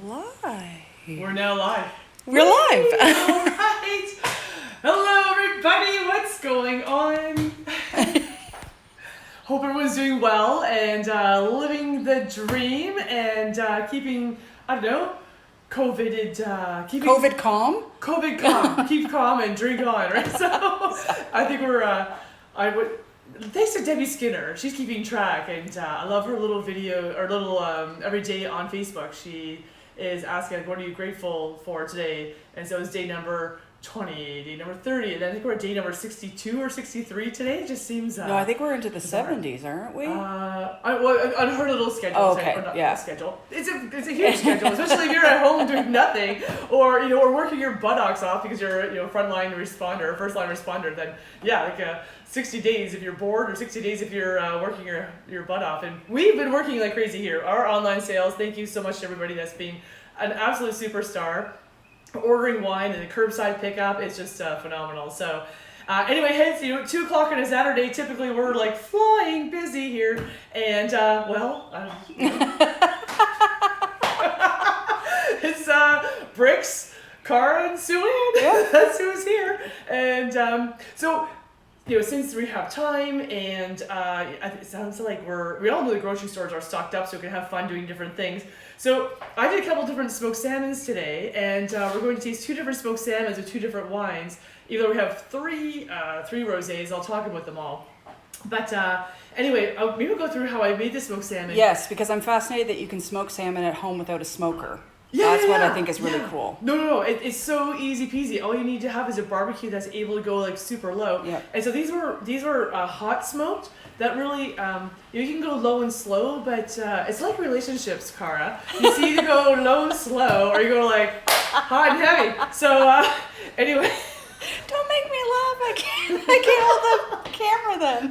Live. We're now live. We're live. All right. Hello, everybody. What's going on? Hope everyone's doing well and living the dream and keeping, I don't know, COVID calm. COVID calm. Keep calm and drink on, right? So I think thanks to Debbie Skinner. She's keeping track, and I love her little video or little every day on Facebook. She is asking, like, what are you grateful for today? And so it's day number 20, day number 30, and I think we're at day number 62 or 63 today. It just seems No, I think we're into the 70s, aren't we? On her little schedule. Oh, okay, yeah. Schedule. It's a huge schedule, especially if you're at home doing nothing, or or working your buttocks off because you're frontline responder, first line responder. Then 60 days if you're bored, or 60 days if you're working your butt off. And we've been working like crazy here. Our online sales. Thank you so much to everybody that's being an absolute superstar. Ordering wine and the curbside pickup, it's just phenomenal. So anyway, hence 2 o'clock on a Saturday, typically we're like flying busy here, and it's Bricks, Cara, and Sue-Ann. Yeah. That's who's here. And so since we have time, and it sounds like we all know the grocery stores are stocked up, so we can have fun doing different things. So I did a couple different smoked salmons today, and we're going to taste 2 different smoked salmons with 2 different wines. Even though we have three rosés, I'll talk about them all. But anyway, maybe we'll go through how I made the smoked salmon. Yes, because I'm fascinated that you can smoke salmon at home without a smoker. That's what I think is really cool. No. It's so easy peasy. All you need to have is a barbecue that's able to go like super low. Yeah. And so these were hot smoked. That really, you can go low and slow, but it's like relationships, Cara. You see, either go low and slow, or you go like hot and heavy. So anyway. Don't make me laugh. I can't hold the camera then.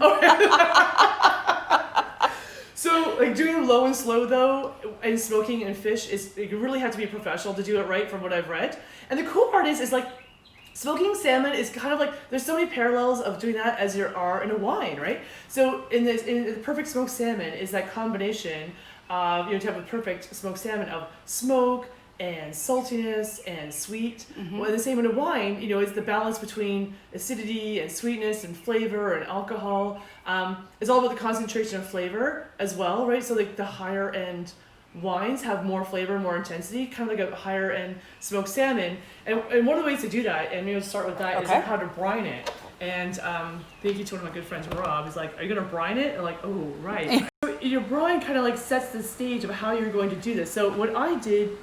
So, like, doing low and slow, though, and smoking and fish, you really have to be a professional to do it right, from what I've read. And the cool part is like, smoking salmon is kind of like, there's so many parallels of doing that as there are in a wine, right? So, in the perfect smoked salmon is that combination of, to have a perfect smoked salmon of smoke and saltiness and sweet. Mm-hmm. Well, the same in a wine, it's the balance between acidity and sweetness and flavor and alcohol. It's all about the concentration of flavor as well, right? So like the higher end wines have more flavor, more intensity, kind of like a higher end smoked salmon. And one of the ways to do that, and maybe we'll start with that, is like how to brine it. And thank you to one of my good friends, Rob. He's like, are you gonna brine it? And like, oh, right. So your brine kind of like sets the stage of how you're going to do this. So what I did,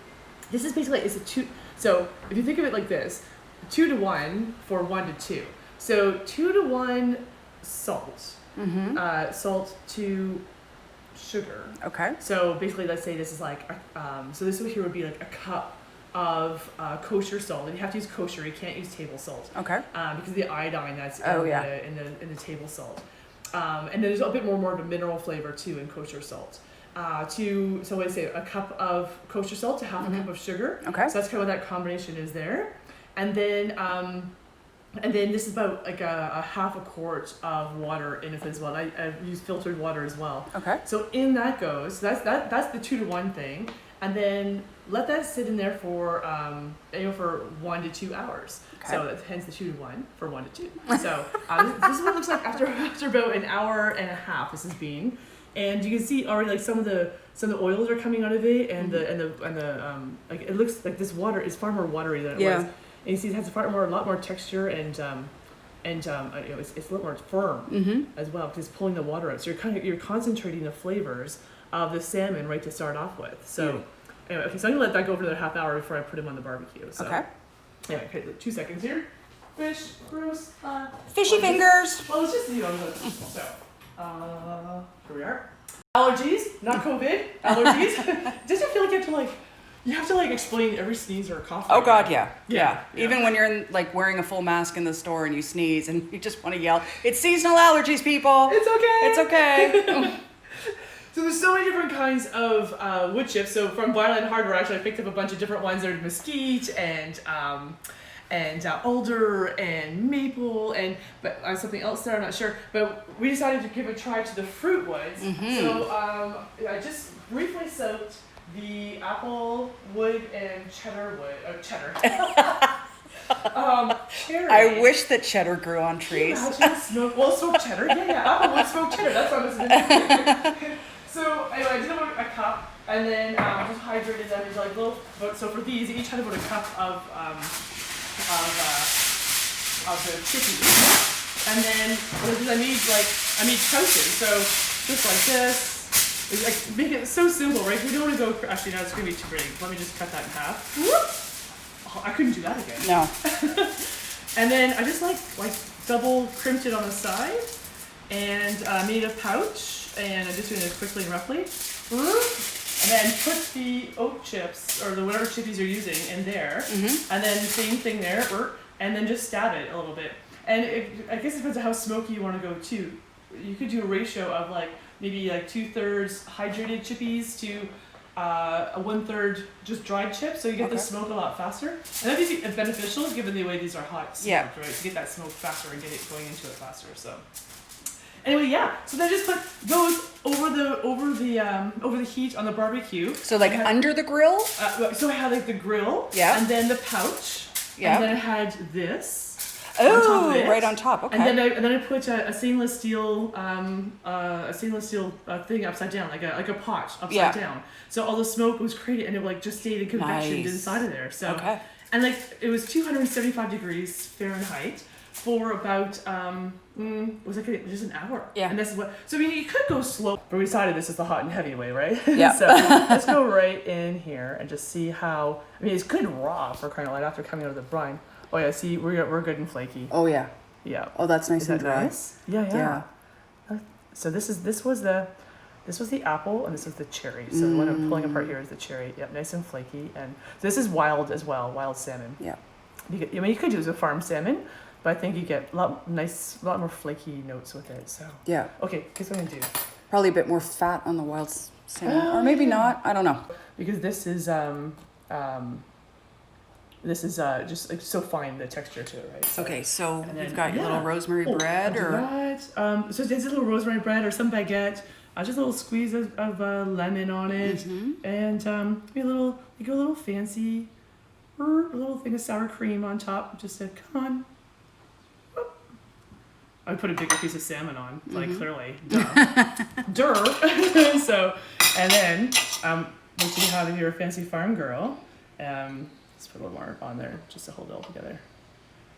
this is basically, it's a 2, so if you think of it like this, 2 to 1 for 1 to 2. So 2 to 1 salt, salt to sugar. Okay. So basically, let's say this is like, so this here would be like a cup of kosher salt. And you have to use kosher, you can't use table salt. Okay. Because of the iodine that's in the table salt. And then there's a bit more of a mineral flavor too in kosher salt. So I say a cup of kosher salt to half a cup of sugar. Okay. So that's kind of what that combination is there. And then this is about like a half a quart of water in it as well. I use filtered water as well. Okay. So in that goes, that's the 2 to 1 thing. And then let that sit in there for for 1 to 2 hours. Okay. So that's hence the 2 to 1 for 1 to 2. So this is what it looks like after about an hour and a half. This is being. And you can see already like some of the oils are coming out of it, and the like it looks like this water is far more watery than it was. And you see it has a lot more texture, and it's a lot more firm as well because it's pulling the water out. So you're concentrating the flavors of the salmon right to start off with. So anyway, okay, so I'm gonna let that go for another half hour before I put them on the barbecue. So, okay. Anyway, okay, 2 seconds here. Fish, Bruce. Fishy fingers. Well, it's just so. Here we are. Allergies, not COVID. Allergies. Does it feel like you have to explain every sneeze or cough? Oh God, yeah. Even when you're wearing a full mask in the store and you sneeze and you just want to yell, "It's seasonal allergies, people. It's okay. It's okay." So there's so many different kinds of wood chips. So from Violent Hardware, actually, I picked up a bunch of different ones. There's mesquite and alder and maple but something else there, I'm not sure. But we decided to give a try to the fruit woods. So I just briefly soaked the apple wood and cheddar wood, cheddar. Cherry. I wish that cheddar grew on trees. Imagine smoked cheddar. Yeah, apple wood smoked cheddar. That's what I was thinking. So anyway, I did about a cup, and then just hydrated them into like little. So for these, each had about a cup of the chippies. And then what I did, I made pouches. So just like this. It's like make it so simple, right? We don't want to go. Actually, no, it's gonna be too big. Let me just cut that in half. Oh, I couldn't do that again. No. And then I just like double crimped it on the side, and made a pouch. And I'm just doing it quickly and roughly. And then put the oat chips or the whatever chippies you're using in there, and then the same thing there, and then just stab it a little bit. And I guess it depends on how smoky you want to go too. You could do a ratio of like maybe like 2/3 hydrated chippies to a 1/3 just dried chips, so you get the smoke a lot faster. And that'd be beneficial given the way these are hot smoked, right? To get that smoke faster and get it going into it faster. So anyway, yeah. So then just put those over the heat on the barbecue. So like under the grill? So I had like the grill, Yeah. and then the pouch, Yeah. and then I had this. Oh, right on top. Okay. And then I put a stainless steel thing upside down, like a pot upside down. So all the smoke was created, and it like just stayed in convection inside of there. So and like it was 275 degrees Fahrenheit for about was like just an hour. Yeah. And this is what. So I mean, you could go slow, but we decided this is the hot and heavy way, right? Yeah. So let's go right in here and just see how. I mean, it's good raw for crying out loud after coming out of the brine. Oh yeah, see, we're good and flaky. Oh yeah. Yeah. Oh, that's nice and dry. Nice? Yeah. So this was the apple, and this was the cherry. So the one I'm pulling apart here is the cherry. Yep, nice and flaky. And this is wild as well, wild salmon. Yeah. I mean, you could use a farm salmon, but I think you get a lot more flaky notes with it. So Yeah. okay, here's what I'm gonna do. Probably a bit more fat on the wild salmon, or maybe not. I don't know. Because this is just like so fine, the texture to it, right? So, Okay, so and then- you've got your little rosemary bread, I'll do or that. So just a little rosemary bread or some baguette. Just a little squeeze of lemon on it, and maybe a little fancy, a little thing of sour cream on top. Just to come on. Whoop. I put a bigger piece of salmon on, like clearly, duh. So, and then once you have your fancy farm girl, let's put a little more on there just to hold it all together.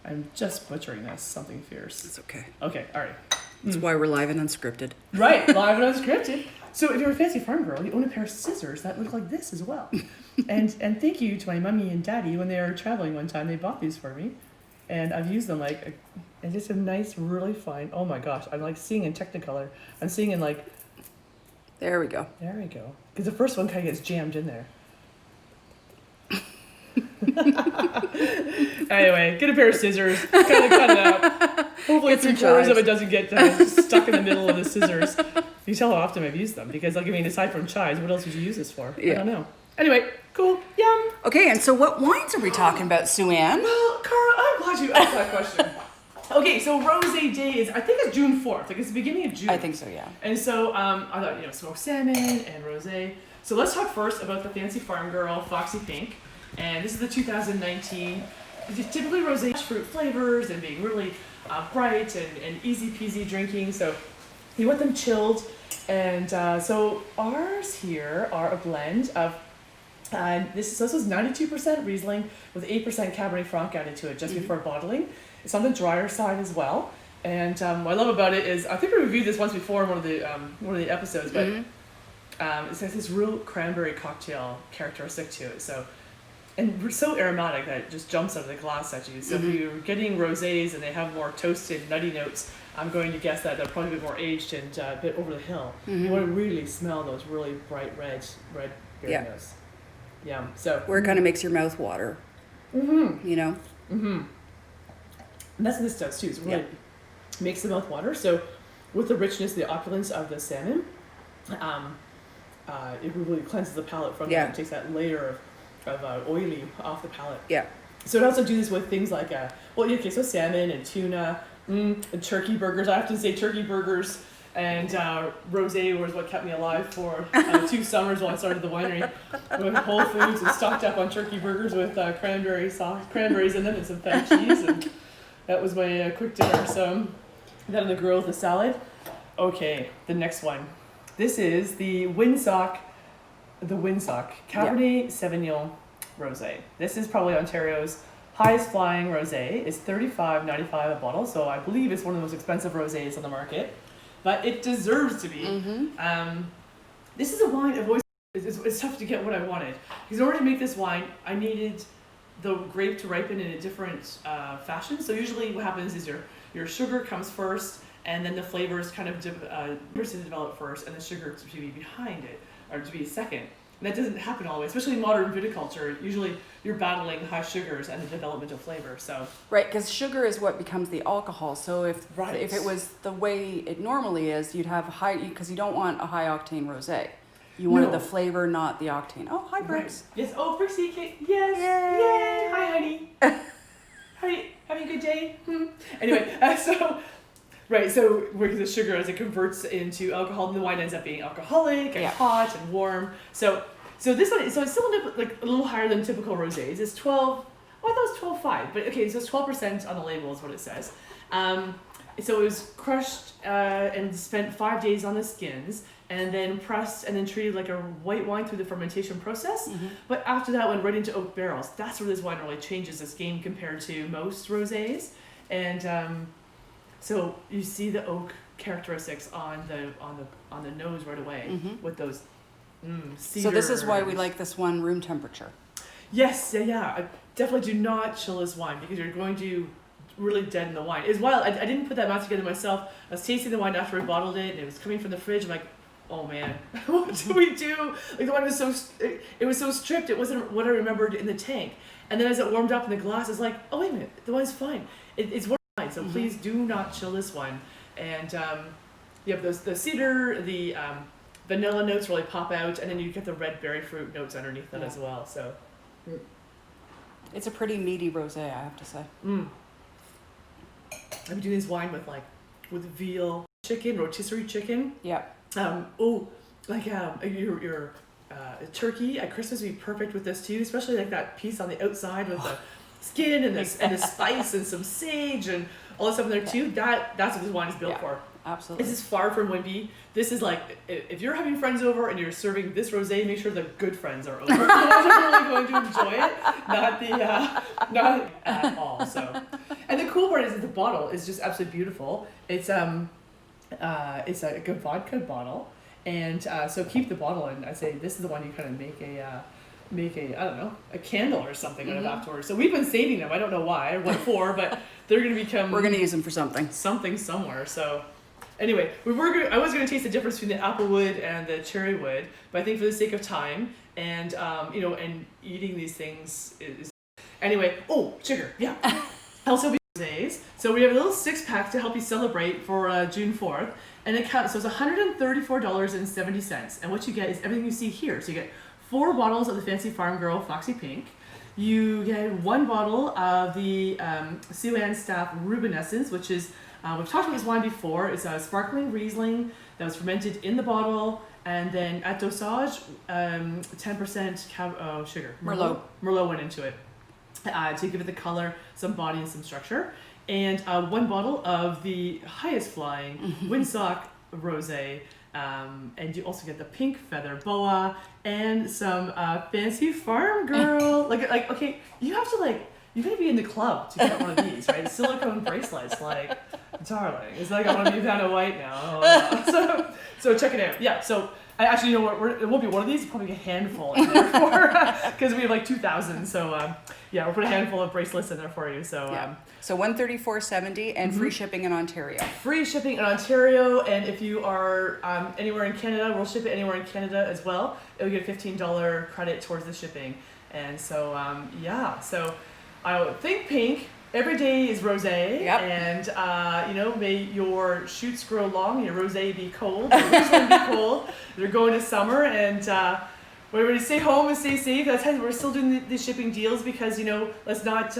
I'm just butchering this, something fierce. it's okay. Okay, all right. That's why we're live and unscripted. Right, live and unscripted. So if you're a fancy farm girl, you own a pair of scissors that look like this as well. and thank you to my mommy and daddy when they were traveling one time. They bought these for me, and I've used them and just a nice, really fine. Oh my gosh, I'm like seeing in Technicolor. I'm seeing in like. There we go. There we go. Because the first one kind of gets jammed in there. Anyway, get a pair of scissors, cut it out. Hopefully Get some 3/4 of chives. it doesn't get stuck in the middle of the scissors. You tell how often I've used them, because aside from chives, what else would you use this for? I don't know. Anyway, cool, yum. Okay, and so what wines are we talking about, Sue Ann? Well, Cara, I'm glad you asked that question. Okay, so Rosé Day is, I think it's June 4th, like it's the beginning of June. I think so, yeah. And so I thought, smoked salmon and rosé. So let's talk first about the Fancy Farm Girl Foxy Pink. And this is the 2019. Typically rosé fruit flavors and being really bright and easy peasy drinking. So you want them chilled. And so ours here are a blend of, this is 92% Riesling with 8% Cabernet Franc added to it just before bottling. It's on the drier side as well. And what I love about it is, I think we reviewed this once before in one of the episodes, but it has this real cranberry cocktail characteristic to it. So, and we're so aromatic that it just jumps out of the glass at you. So if you're getting rosés and they have more toasted, nutty notes, I'm going to guess that they're probably a bit more aged and a bit over the hill. You want to really smell those really bright red berry notes. Yeah. So Where it kind of makes your mouth water. You know? And that's what this does too. It really makes the mouth water. So with the richness, the opulence of the salmon, it really cleanses the palate from that. It takes that layer of oily off the palate. Yeah. So it also do this with things like so salmon and tuna, and turkey burgers. I often say turkey burgers And rosé was what kept me alive for 2 summers while I started the winery. We went to Whole Foods and stocked up on turkey burgers with cranberries in them and some feta cheese, and that was my quick dinner. So that on the grill with a salad. Okay, the next one. This is the Windsock Cabernet Sauvignon Rosé. This is probably Ontario's highest flying rosé. It's $35.95 a bottle, so I believe it's one of the most expensive rosés on the market. But it deserves to be. This is a wine I've always. It's tough to get what I wanted, because in order to make this wine, I needed the grape to ripen in a different fashion. So usually, what happens is your sugar comes first, and then the flavors kind of develop first, and the sugar to be behind it, or to be second. And that doesn't happen always, especially in modern viticulture. Usually, you're battling high sugars and the development of flavor. So Right, because sugar is what becomes the alcohol. So if it was the way it normally is, you'd have high, because you don't want a high octane rosé. You wanted the flavor, not the octane. Oh, hi, Brooks. Right. Yes. Oh, Brooksy. Yes. Yay. Hi, honey. Hi. Having a good day. Anyway, so working the sugar as it converts into alcohol, and the wine ends up being alcoholic and hot and warm. So this one, so it's still like a little higher than typical rosés. It's 12. Oh, I thought it was 12.5, but okay, so it's 12% on the label is what it says. So it was crushed and spent 5 days on the skins, and then pressed and then treated like a white wine through the fermentation process. But after that, went right into oak barrels. That's where this wine really changes its game compared to most rosés. And so you see the oak characteristics on the nose right away with those cedar. So this is why we like this one room temperature. Yes, yeah. I definitely do not chill this wine, because you're going to really deaden the wine. It's wild. I didn't put that math together myself. I was tasting the wine after I bottled it, and it was coming from the fridge. I'm like, oh man, what do we do? Like, the wine was it was so stripped. It wasn't what I remembered in the tank. And then as it warmed up in the glass, it's like, oh wait a minute, the wine's fine. It's wine. So please do not chill this wine. And you have the cedar, the vanilla notes really pop out, and then you get the red berry fruit notes underneath that as well. So it's a pretty meaty rosé, I have to say. I've been doing this wine with veal chicken, rotisserie chicken. Yeah. Your turkey at Christmas would be perfect with this too, especially like that piece on the outside with the skin and the spice and some sage and all that stuff in there too. That's what this wine is built for. Absolutely. This is far from wimpy. This is like, if you're having friends over and you're serving this rosé, make sure the good friends are over. Those are really going to enjoy it, not at all. So, and the cool part is that the bottle is just absolutely beautiful. It's a good vodka bottle, and so keep the bottle. And I say this is the one you kind of make a I don't know, a candle or something out of afterwards. So we've been saving them. I don't know why or what for, but they're going to become. We're going to use them for something. Something somewhere. So. Anyway, I was going to taste the difference between the applewood and the cherrywood, but I think for the sake of time and and eating these things is anyway. Oh, sugar, yeah. Also, rosés. So we have a little 6-pack to help you celebrate for June 4th, and it counts. So it's $134.70, and what you get is everything you see here. So you get 4 bottles of the Fancy Farm Girl Foxy Pink. You get 1 bottle of the Sue Ann Staff Rubinescence, which is we've talked about this wine before. It's a sparkling Riesling that was fermented in the bottle, and then at dosage, 10% sugar. Merlot went into it to give it the color, some body, and some structure. And 1 bottle of the highest flying Windsock Rosé. And you also get the pink feather boa and some Fancy Farm Girl. like okay, you gotta be in the club to get one of these, right? Silicone bracelets, darling. It's like I want to be Vanna White now. So check it out. Yeah. So I actually, you know what? It won't be one of these. It's probably a handful in there because we have like 2,000. So we'll put a handful of bracelets in there for you. So so $134.70 and free shipping in Ontario. Free shipping in Ontario, and if you are anywhere in Canada, we'll ship it anywhere in Canada as well. It'll get a $15 credit towards the shipping, and so so I think pink. Every day is rosé, and may your shoots grow long, your rosé be cold, your Riesling be cold. They're going to summer, and everybody stay home and stay safe. That's how we're still doing the shipping deals because let's not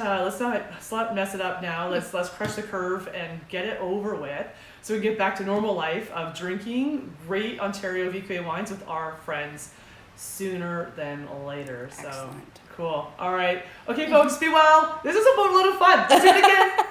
mess it up now. Let's crush the curve and get it over with. so we can get back to normal life of drinking great Ontario VQA wines with our friends sooner than later. So Excellent. cool. All right. Okay, folks, be well. This is a boatload of fun. Let's do it again.